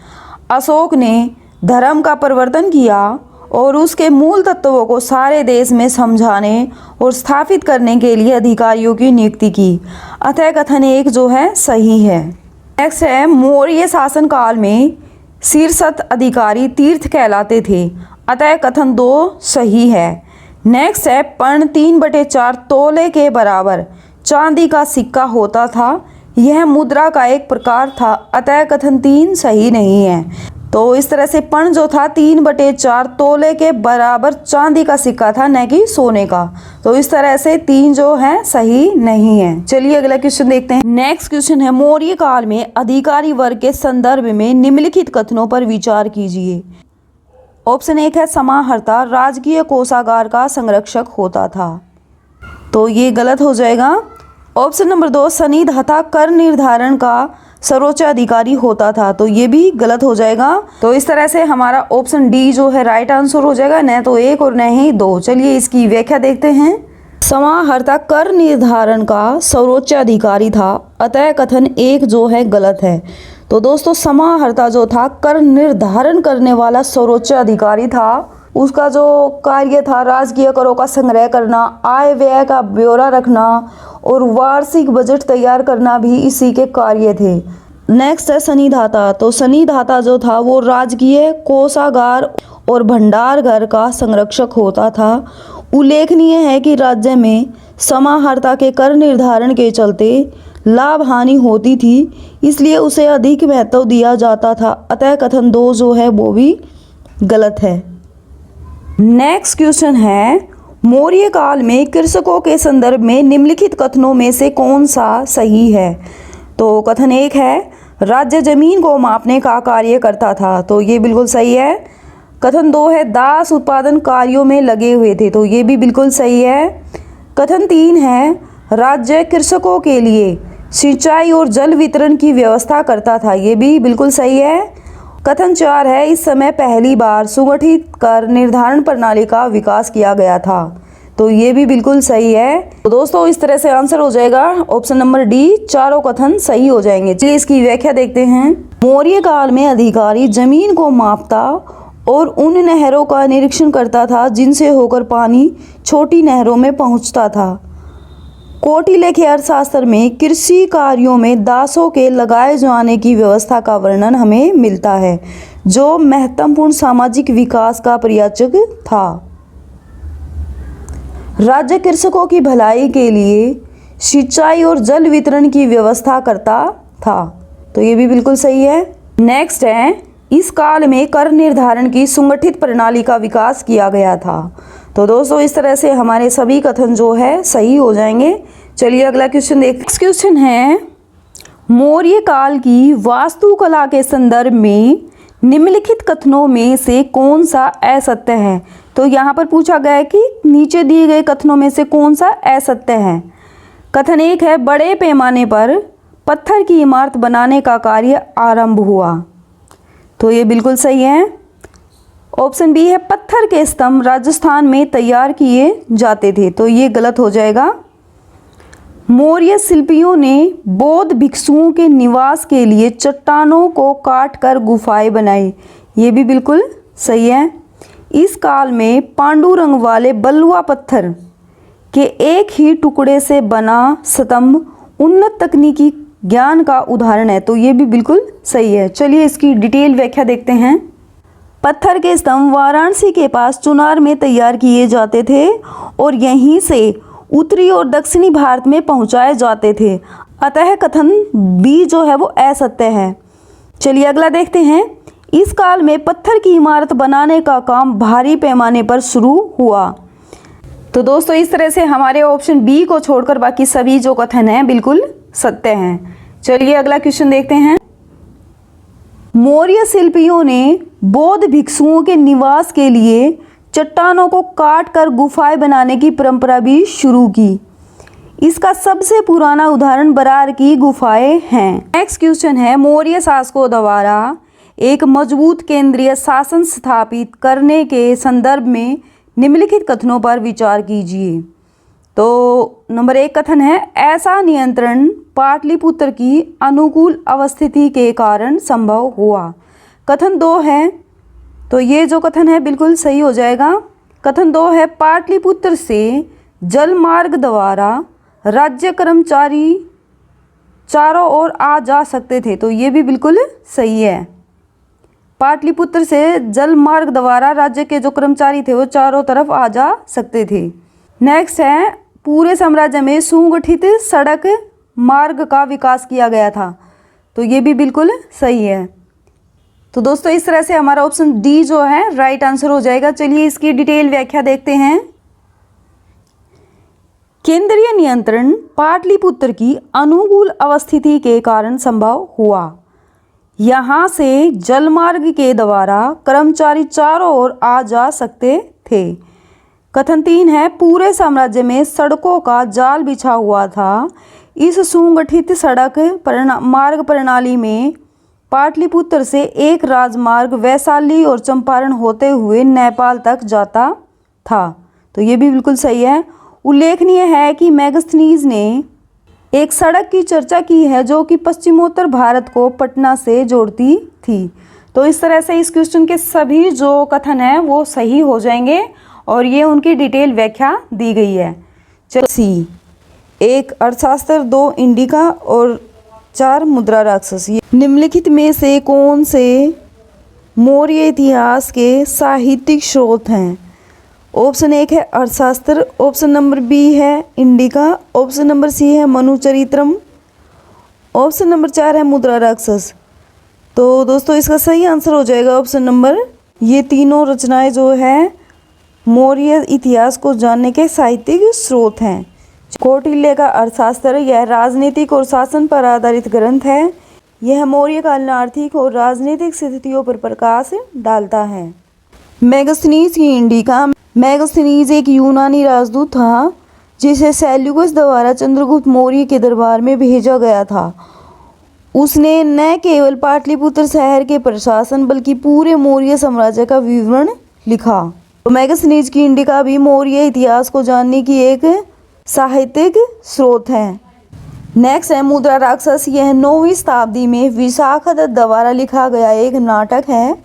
अशोक ने धर्म का प्रवर्तन किया और उसके मूल तत्वों को सारे देश में समझाने और स्थापित करने के लिए अधिकारियों की नियुक्ति की। अतः कथन 1 जो है सही है। नेक्स्ट है, मौर्य शासन काल में शीर्षक अधिकारी तीर्थ कहलाते थे। अतः कथन 2 सही है। नेक्स्ट है, पर्ण 3/4 तोले के बराबर चांदी का सिक्का होता था। यह मुद्रा का एक प्रकार था। अतः कथन 3 सही नहीं है। तो इस तरह से पर्ण जो था 3/4 तोले के बराबर चांदी का सिक्का था, न कि सोने का। तो इस तरह से 3 जो है सही नहीं है। चलिए अगला क्वेश्चन देखते हैं। नेक्स्ट क्वेश्चन है, मौर्य काल में अधिकारी वर्ग के संदर्भ में निम्नलिखित कथनों पर विचार कीजिए। ऑप्शन 1 है, समाहर्ता राजकीय कोषागार का संरक्षक होता था। तो ये गलत हो जाएगा। ऑप्शन नंबर 2, सन्निधाता कर निर्धारण का सर्वोच्च अधिकारी होता था। तो ये भी गलत हो जाएगा। तो इस तरह से हमारा ऑप्शन डी जो है राइट आंसर हो जाएगा, न तो 1 और न ही 2। चलिए इसकी व्याख्या देखते हैं। समाहर्ता कर निर्धारण का सर्वोच्च अधिकारी था। अतः कथन 1 जो है गलत है। तो दोस्तों समाहर्ता जो था कर निर्धारण करने वाला सर्वोच्च अधिकारी था। उसका जो कार्य था राजकीय करों का संग्रह करना, आय व्यय का ब्यौरा रखना और वार्षिक बजट तैयार करना भी इसी के कार्य थे। नेक्स्ट है सन्निधाता। तो सन्निधाता जो था वो राजकीय कोषागार और भंडार घर का संरक्षक होता था। उल्लेखनीय है कि राज्य में समाहर्ता के कर निर्धारण के चलते लाभ हानि होती थी, इसलिए उसे अधिक महत्व दिया जाता था। अतः कथन 2 जो है वो भी गलत है। नेक्स्ट क्वेश्चन है, मौर्य काल में कृषकों के संदर्भ में निम्नलिखित कथनों में से कौन सा सही है? तो कथन 1 है, राज्य जमीन को मापने का कार्य करता था। तो ये बिल्कुल सही है। कथन 2 है, दास उत्पादन कार्यों में लगे हुए थे। तो ये भी बिल्कुल सही है। कथन 3 है, राज्य कृषकों के लिए सिंचाई और जल वितरण की व्यवस्था करता था। ये भी बिल्कुल सही है। कथन 4 है, इस समय पहली बार सुगठित कर निर्धारण प्रणाली का विकास किया गया था। तो ये भी बिल्कुल सही है। तो दोस्तों इस तरह से आंसर हो जाएगा ऑप्शन नंबर डी, चारों कथन सही हो जाएंगे। चलिए इसकी व्याख्या देखते हैं। मौर्य काल में अधिकारी जमीन को मापता और उन नहरों का निरीक्षण करता था जिनसे होकर पानी छोटी नहरों में पहुंचता था। कौटिल्य के अर्थशास्त्र में कृषि कार्यों में दासों के लगाए जाने की व्यवस्था का वर्णन हमें मिलता है, जो महत्वपूर्ण सामाजिक विकास का प्रयाचक था। राज्य कृषकों की भलाई के लिए सिंचाई और जल वितरण की व्यवस्था करता था। तो ये भी बिल्कुल सही है। नेक्स्ट है, इस काल में कर निर्धारण की सुगठित प्रणाली का विकास किया गया था। तो दोस्तों इस तरह से हमारे सभी कथन जो है सही हो जाएंगे। चलिए अगला क्वेश्चन देखते हैं। नेक्स्ट क्वेश्चन है, मौर्य काल की वास्तुकला के संदर्भ में निम्नलिखित कथनों में से कौन सा असत्य है? तो यहाँ पर पूछा गया है कि नीचे दिए गए कथनों में से कौन सा असत्य है। कथन 1 है, बड़े पैमाने पर पत्थर की इमारत बनाने का कार्य आरंभ हुआ। तो ये बिल्कुल सही है। ऑप्शन बी है पत्थर के स्तंभ राजस्थान में तैयार किए जाते थे, तो ये गलत हो जाएगा। मौर्य शिल्पियों ने बौद्ध भिक्षुओं के निवास के लिए चट्टानों को काटकर गुफाएं बनाई, ये भी बिल्कुल सही है। इस काल में पांडुरंग वाले बलुआ पत्थर के एक ही टुकड़े से बना स्तंभ उन्नत तकनीकी ज्ञान का उदाहरण है, तो ये भी बिल्कुल सही है। चलिए इसकी डिटेल व्याख्या देखते हैं। पत्थर के स्तंभ वाराणसी के पास चुनार में तैयार किए जाते थे और यहीं से उत्तरी और दक्षिणी भारत में पहुंचाए जाते थे, अतः कथन बी जो है वो असत्य है। चलिए अगला देखते हैं। इस काल में पत्थर की इमारत बनाने का काम भारी पैमाने पर शुरू हुआ। तो दोस्तों इस तरह से हमारे ऑप्शन बी को छोड़कर बाकी सभी जो कथन हैं बिल्कुल सत्य हैं। चलिए अगला क्वेश्चन देखते हैं। मौर्य शिल्पियों ने बौद्ध भिक्षुओं के निवास के लिए चट्टानों को काटकर गुफाएं बनाने की परंपरा भी शुरू की। इसका सबसे पुराना उदाहरण बरार की गुफाएं हैं। नेक्स्ट क्वेश्चन है, मौर्य शासकों द्वारा एक मजबूत केंद्रीय शासन स्थापित करने के संदर्भ में निम्नलिखित कथनों पर विचार कीजिए। तो नंबर 1 कथन है, ऐसा नियंत्रण पाटलिपुत्र की अनुकूल अवस्थिति के कारण संभव हुआ। कथन 2 है, तो ये जो कथन है बिल्कुल सही हो जाएगा। कथन 2 है, पाटलिपुत्र से जल मार्ग द्वारा राज्य कर्मचारी चारों ओर आ जा सकते थे, तो ये भी बिल्कुल सही है। पाटलिपुत्र से जल मार्ग द्वारा राज्य के जो कर्मचारी थे वो चारों तरफ आ जा सकते थे। नेक्स्ट है, पूरे साम्राज्य में सुगठित सड़क मार्ग का विकास किया गया था, तो ये भी बिल्कुल सही है। तो दोस्तों इस तरह से हमारा ऑप्शन डी जो है राइट आंसर हो जाएगा। चलिए इसकी डिटेल व्याख्या देखते हैं। केंद्रीय नियंत्रण पाटलिपुत्र की अनुकूल अवस्थिति के कारण संभव हुआ। यहाँ से जलमार्ग के द्वारा कर्मचारी चारों ओर आ जा सकते थे। कथन 3 है, पूरे साम्राज्य में सड़कों का जाल बिछा हुआ था। इस सुगठित सड़क मार्ग प्रणाली में पाटलिपुत्र से एक राजमार्ग वैशाली और चंपारण होते हुए नेपाल तक जाता था, तो ये भी बिल्कुल सही है। उल्लेखनीय है कि मैगस्थनीज ने एक सड़क की चर्चा की है जो कि पश्चिमोत्तर भारत को पटना से जोड़ती थी। तो इस तरह से इस क्वेश्चन के सभी जो कथन हैं वो सही हो जाएंगे और ये उनकी डिटेल व्याख्या दी गई है। चलो सी, 1 अर्थशास्त्र, 2 इंडिका और 4 मुद्रा राक्षस। निम्नलिखित में से कौन से मौर्य इतिहास के साहित्यिक स्रोत हैं? ऑप्शन 1 है अर्थशास्त्र, ऑप्शन नंबर बी है इंडिका, ऑप्शन नंबर सी है मनुचरित्रम, ऑप्शन नंबर 4 है मुद्रा राक्षस। तो दोस्तों इसका सही आंसर हो जाएगा ऑप्शन नंबर, ये तीनों रचनाएं जो है मौर्य इतिहास को जानने के साहित्यिक स्रोत हैं। कौटिल्य का अर्थशास्त्र यह राजनीतिक और शासन पर आधारित ग्रंथ है। यह मौर्यकालीन आर्थिक और राजनीतिक स्थितियों पर प्रकाश डालता है। मैगस्थनीज की इंडिका, मैगस्थनीज एक यूनानी राजदूत था जिसे सेल्यूकस द्वारा चंद्रगुप्त मौर्य के दरबार में भेजा गया था। उसने न केवल पाटलिपुत्र शहर के प्रशासन बल्कि पूरे मौर्य साम्राज्य का विवरण लिखा। तो मैगस्थनीज की इंडिका भी मौर्य इतिहास को जानने की एक साहित्यिक स्रोत है। नेक्स्ट है मुद्रा राक्षस। यह 9वीं शताब्दी में विशाखदत्त द्वारा लिखा गया एक नाटक है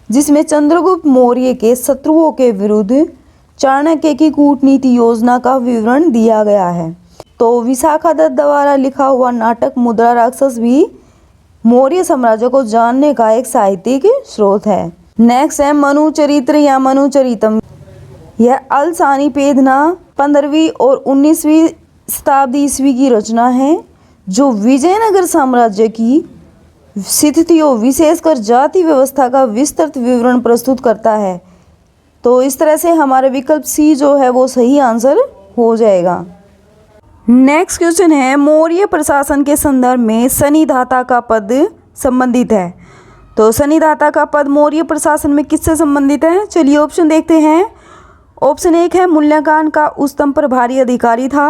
जिसमें चंद्रगुप्त मौर्य के शत्रुओं के विरुद्ध चाणक्य की कूटनीति योजना का विवरण दिया गया है। तो विशाखदत्त द्वारा लिखा हुआ नाटक मुद्रा राक्षस भी मौर्य साम्राज्य को जानने का एक साहित्यिक स्रोत है। नेक्स्ट है मनुचरित्र या मनुचरितम। यह अलसानी पेदना 15वीं और 19वीं शताब्दी ईस्वी की रचना है जो विजयनगर साम्राज्य की स्थितियों विशेषकर जाति व्यवस्था का विस्तृत विवरण प्रस्तुत करता है। तो इस तरह से हमारे विकल्प सी जो है वो सही आंसर हो जाएगा। नेक्स्ट क्वेश्चन है मौर्य प्रशासन के संदर्भ में शनिधाता का पद संबंधित है। तो शनिधाता का पद मौर्य प्रशासन में किससे संबंधित है? चलिए ऑप्शन देखते हैं। ऑप्शन 1 है मूल्यांकन का उच्चतम प्रभारी अधिकारी था।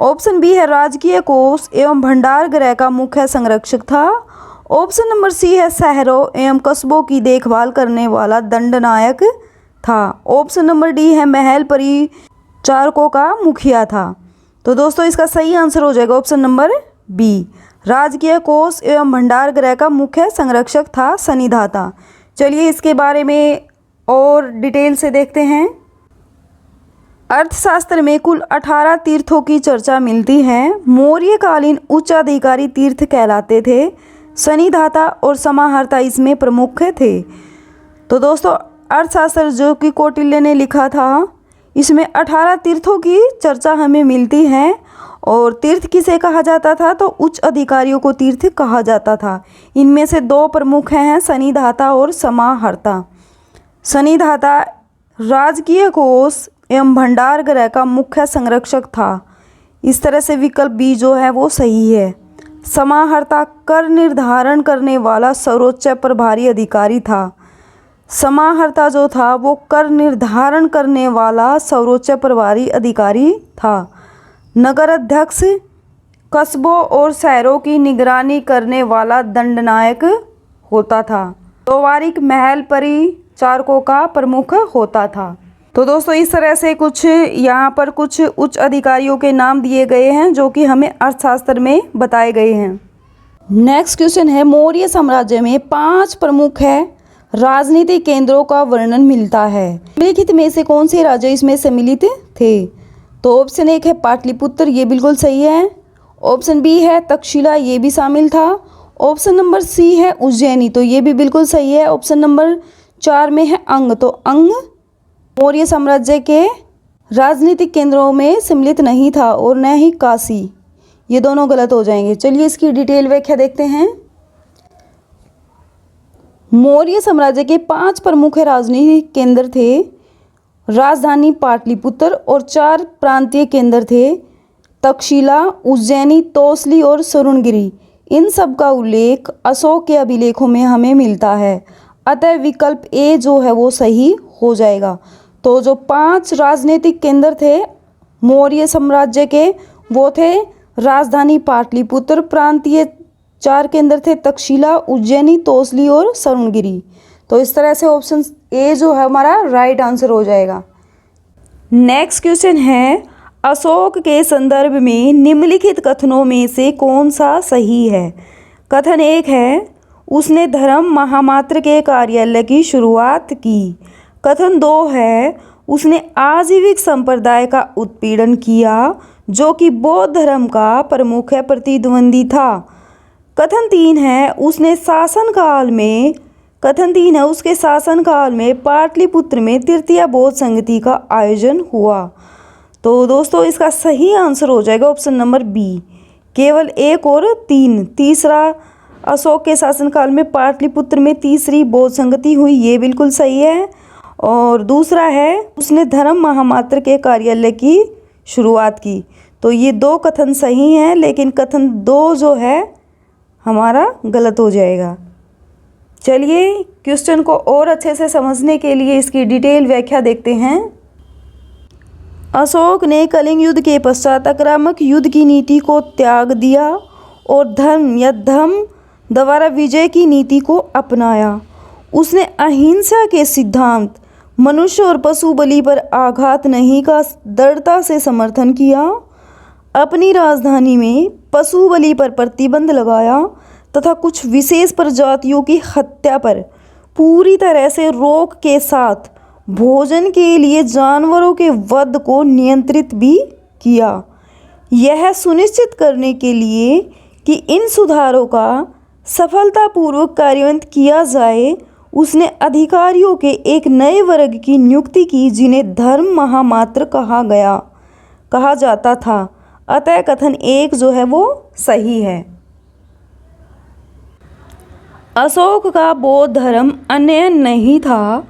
ऑप्शन बी है राजकीय कोष एवं भंडार गृह का मुख्य संरक्षक था। ऑप्शन नंबर सी है शहरों एवं कस्बों की देखभाल करने वाला दंडनायक था। ऑप्शन नंबर डी है महल परिचारकों का मुखिया था। तो दोस्तों इसका सही आंसर हो जाएगा ऑप्शन नंबर बी, राजकीय कोष एवं भंडार गृह का मुख्य संरक्षक था सन्निधाता। चलिए इसके बारे में और डिटेल से देखते हैं। अर्थशास्त्र में कुल 18 तीर्थों की चर्चा मिलती है। मौर्यकालीन उच्च अधिकारी तीर्थ कहलाते थे। सन्निधाता और समाहर्ता इसमें प्रमुख थे। तो दोस्तों अर्थशास्त्र जो कि कौटिल्य ने लिखा था, इसमें 18 तीर्थों की चर्चा हमें मिलती है। और तीर्थ किसे कहा जाता था, तो उच्च अधिकारियों को तीर्थ कहा जाता था। इनमें से दो प्रमुख हैं, सन्निधाता और समाहर्ता। सन्निधाता राजकीय कोष एवं भंडार गृह का मुख्य संरक्षक था। इस तरह से विकल्प बी जो है वो सही है। समाहर्ता कर निर्धारण करने वाला सर्वोच्च प्रभारी अधिकारी था। समाहर्ता जो था वो कर निर्धारण करने वाला सर्वोच्च प्रभारी अधिकारी था। नगर अध्यक्ष कस्बों और शहरों की निगरानी करने वाला दंडनायक होता था। व्यवहारिक महल परिचारकों का प्रमुख होता था। तो दोस्तों इस तरह से कुछ यहाँ पर कुछ उच्च अधिकारियों के नाम दिए गए हैं जो कि हमें अर्थशास्त्र में बताए गए हैं। नेक्स्ट क्वेश्चन है, मौर्य साम्राज्य में 5 प्रमुख राजनीतिक केंद्रों का वर्णन मिलता है। निम्नलिखित में से कौन से राज्य इसमें सम्मिलित थे? तो ऑप्शन 1 है पाटलिपुत्र, ये बिल्कुल सही है। ऑप्शन बी है तक्षशिला, ये भी शामिल था। ऑप्शन नंबर सी है उज्जैनी, तो ये भी बिल्कुल सही है। ऑप्शन नंबर 4 में है अंग, तो अंग मौर्य साम्राज्य के राजनीतिक केंद्रों में सम्मिलित नहीं था, और न ही काशी, ये दोनों गलत हो जाएंगे। चलिए इसकी डिटेल व्याख्या देखते हैं। मौर्य साम्राज्य के 5 प्रमुख राजनीतिक केंद्र थे। राजधानी पाटलिपुत्र और 4 प्रांतीय केंद्र थे, तक्षशिला, उज्जैनी, तौसली और सुवर्णगिरी। इन सब का उल्लेख अशोक के अभिलेखों में हमें मिलता है। अतः विकल्प ए जो है वो सही हो जाएगा। तो जो 5 राजनीतिक केंद्र थे मौर्य साम्राज्य के, वो थे राजधानी पाटलिपुत्र, प्रांतीय 4 केंद्र थे तक्षशिला, उज्जैनी, तौसली और सुवर्णगिरी। तो इस तरह से ऑप्शन ए जो है हमारा राइट आंसर हो जाएगा। नेक्स्ट क्वेश्चन है, अशोक के संदर्भ में निम्नलिखित कथनों में से कौन सा सही है? कथन 1 है उसने धर्म महामात्र के कार्यालय की शुरुआत की। कथन 2 है उसने आजीविक संप्रदाय का उत्पीड़न किया जो कि बौद्ध धर्म का प्रमुख प्रतिद्वंदी था। कथन 3 है उसके शासनकाल में पाटलिपुत्र में तृतीय बौद्ध संगति का आयोजन हुआ। तो दोस्तों इसका सही आंसर हो जाएगा ऑप्शन नंबर बी, केवल 1 और 3। तीसरा, अशोक के शासनकाल में पाटलिपुत्र में तीसरी बौद्ध संगति हुई, ये बिल्कुल सही है। और दूसरा है उसने धर्म महामात्र के कार्यालय की शुरुआत की। तो ये 2 कथन सही हैं, लेकिन कथन 2 जो है हमारा गलत हो जाएगा। चलिए क्वेश्चन को और अच्छे से समझने के लिए इसकी डिटेल व्याख्या देखते हैं। अशोक ने कलिंग युद्ध के पश्चात आक्रामक युद्ध की नीति को त्याग दिया और धर्म द्वारा विजय की नीति को अपनाया। उसने अहिंसा के सिद्धांत, मनुष्य और पशु बलि पर आघात नहीं का दृढ़ता से समर्थन किया। अपनी राजधानी में पशु बलि पर प्रतिबंध लगाया तथा कुछ विशेष प्रजातियों की हत्या पर पूरी तरह से रोक के साथ भोजन के लिए जानवरों के वध को नियंत्रित भी किया। यह सुनिश्चित करने के लिए कि इन सुधारों का सफलतापूर्वक कार्यान्वित किया जाए, उसने अधिकारियों के एक नए वर्ग की नियुक्ति की जिन्हें धर्म महामात्र कहा जाता था। अतः कथन 1 जो है वो सही है। अशोक का बौद्ध धर्म अन्य नहीं था।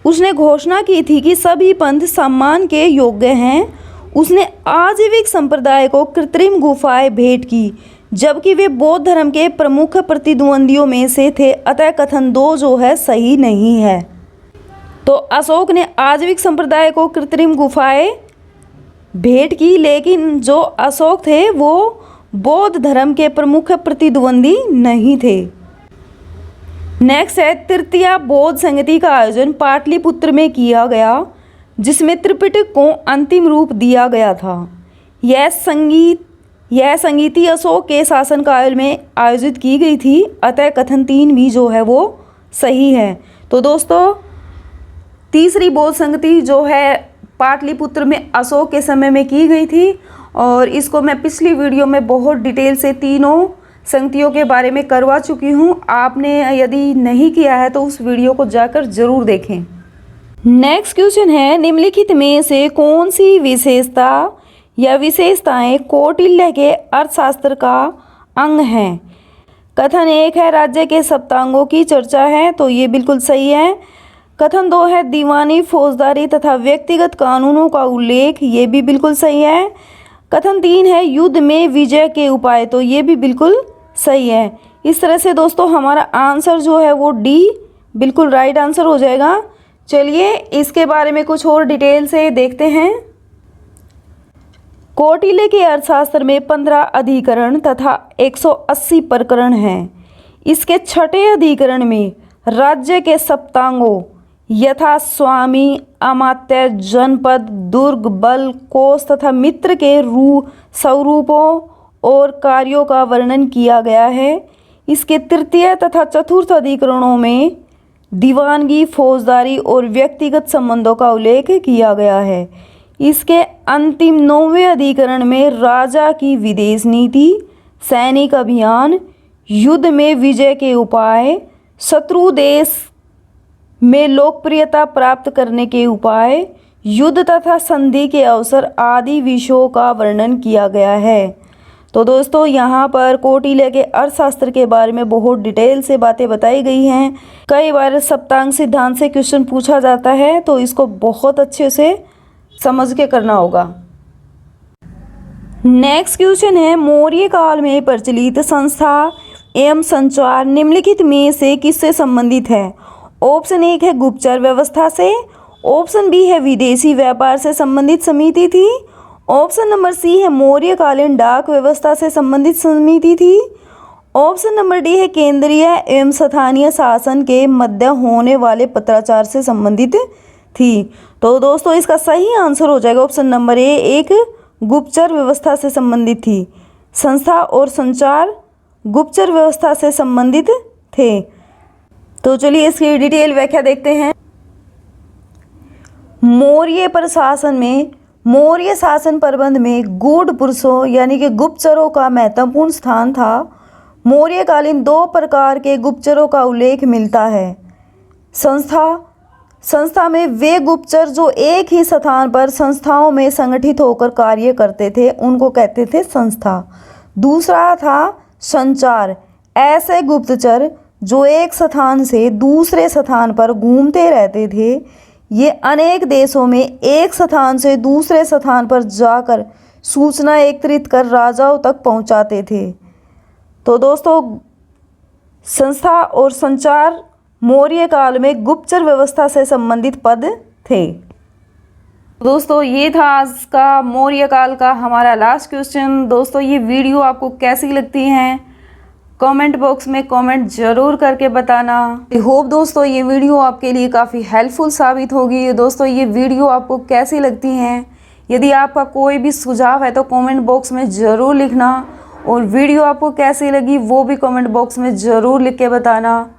उसने घोषणा की थी कि सभी पंथ सम्मान के योग्य हैं। उसने आजीविक संप्रदाय को कृत्रिम गुफाएं भेंट की, जबकि वे बौद्ध धर्म के प्रमुख प्रतिद्वंदियों में से थे। अतः कथन 2 जो है सही नहीं है। तो अशोक ने आजीविक संप्रदाय को कृत्रिम गुफाएं भेंट की, लेकिन जो अशोक थे वो बौद्ध धर्म के प्रमुख प्रतिद्वंदी नहीं थे। नेक्स्ट है तृतीया बौद्ध संगति का आयोजन पाटलिपुत्र में किया गया, जिसमें त्रिपिटक को अंतिम रूप दिया गया था। यह संगीति अशोक के शासनकाल में आयोजित की गई थी, अतः कथन 3 भी जो है वो सही है। तो दोस्तों तीसरी बौद्ध संगति जो है पाटलिपुत्र में अशोक के समय में की गई थी, और इसको मैं पिछली वीडियो में बहुत डिटेल से तीनों संगतियों के बारे में करवा चुकी हूँ। आपने यदि नहीं किया है तो उस वीडियो को जाकर जरूर देखें। नेक्स्ट क्वेश्चन है निम्नलिखित में से कौन सी विशेषता या विशेषताएं कौटिल्य के अर्थशास्त्र का अंग हैं। कथन 1 है राज्य के सप्तांगों की चर्चा है, तो ये बिल्कुल सही है। कथन 2 है दीवानी फौजदारी तथा व्यक्तिगत कानूनों का उल्लेख, ये भी बिल्कुल सही है। कथन 3 है युद्ध में विजय के उपाय, तो ये भी बिल्कुल सही है। इस तरह से दोस्तों हमारा आंसर जो है वो डी बिल्कुल राइट आंसर हो जाएगा। चलिए इसके बारे में कुछ और डिटेल से देखते हैं। कौटिल्य के अर्थशास्त्र में 15 अधिकरण तथा 180 प्रकरण हैं। इसके 6ठे अधिकरण में राज्य के सप्तांगों यथा स्वामी, अमात्य, जनपद, दुर्ग, बल, कोष तथा मित्र के स्वरूपों और कार्यों का वर्णन किया गया है। इसके तृतीय तथा चतुर्थ अधिकरणों में दीवानगी, फौजदारी और व्यक्तिगत संबंधों का उल्लेख किया गया है। इसके अंतिम 9वें अधिकरण में राजा की विदेश नीति, सैनिक अभियान, युद्ध में विजय के उपाय, शत्रु देश में लोकप्रियता प्राप्त करने के उपाय, युद्ध तथा संधि के अवसर आदि विषयों का वर्णन किया गया है। तो दोस्तों यहाँ पर कौटिल्य के अर्थशास्त्र के बारे में बहुत डिटेल से बातें बताई गई हैं। कई बार सप्तांग सिद्धांत से क्वेश्चन पूछा जाता है, तो इसको बहुत अच्छे से समझ के करना होगा। नेक्स्ट क्वेश्चन है मौर्य काल में प्रचलित संस्था एवं संचार निम्नलिखित में से किससे संबंधित है। ऑप्शन 1 है गुप्तचर व्यवस्था से, ऑप्शन बी है विदेशी व्यापार से संबंधित समिति थी, ऑप्शन नंबर सी है मौर्यकालीन डाक व्यवस्था से संबंधित समिति थी, ऑप्शन नंबर डी है केंद्रीय एवं स्थानीय शासन के मध्य होने वाले पत्राचार से संबंधित थी। तो दोस्तों इसका सही आंसर हो जाएगा ऑप्शन नंबर ए, एक गुप्तचर व्यवस्था से संबंधित थी। संस्था और संचार गुप्तचर व्यवस्था से संबंधित थे। तो चलिए इसकी डिटेल व्याख्या देखते हैं। मौर्य प्रशासन में मौर्य शासन प्रबंध में गूढ़ पुरुषों यानी कि गुप्तचरों का महत्वपूर्ण स्थान था। मौर्यकालीन 2 प्रकार के गुप्तचरों का उल्लेख मिलता है। संस्था में वे गुप्तचर जो एक ही स्थान पर संस्थाओं में संगठित होकर कार्य करते थे, उनको कहते थे संस्था। दूसरा था संचार, ऐसे गुप्तचर जो एक स्थान से दूसरे स्थान पर घूमते रहते थे। ये अनेक देशों में एक स्थान से दूसरे स्थान पर जाकर सूचना एकत्रित कर राजाओं तक पहुंचाते थे। तो दोस्तों संस्था और संचार मौर्य काल में गुप्तचर व्यवस्था से संबंधित पद थे। दोस्तों ये था आज का मौर्य काल का हमारा लास्ट क्वेश्चन। दोस्तों ये वीडियो आपको कैसी लगती हैं कमेंट बॉक्स में कमेंट जरूर करके बताना। आई होप दोस्तों ये वीडियो आपके लिए काफ़ी हेल्पफुल साबित होगी। दोस्तों ये वीडियो आपको कैसी लगती हैं, यदि आपका कोई भी सुझाव है तो कमेंट बॉक्स में ज़रूर लिखना, और वीडियो आपको कैसी लगी वो भी कमेंट बॉक्स में ज़रूर लिख के बताना।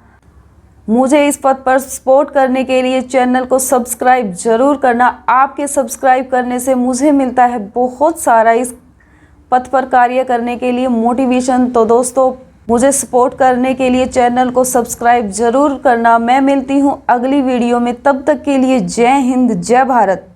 मुझे इस पथ पर सपोर्ट करने के लिए चैनल को सब्सक्राइब जरूर करना। आपके सब्सक्राइब करने से मुझे मिलता है बहुत सारा इस पथ पर कार्य करने के लिए मोटिवेशन। तो दोस्तों मुझे सपोर्ट करने के लिए चैनल को सब्सक्राइब जरूर करना। मैं मिलती हूँ अगली वीडियो में, तब तक के लिए जय हिंद जय भारत।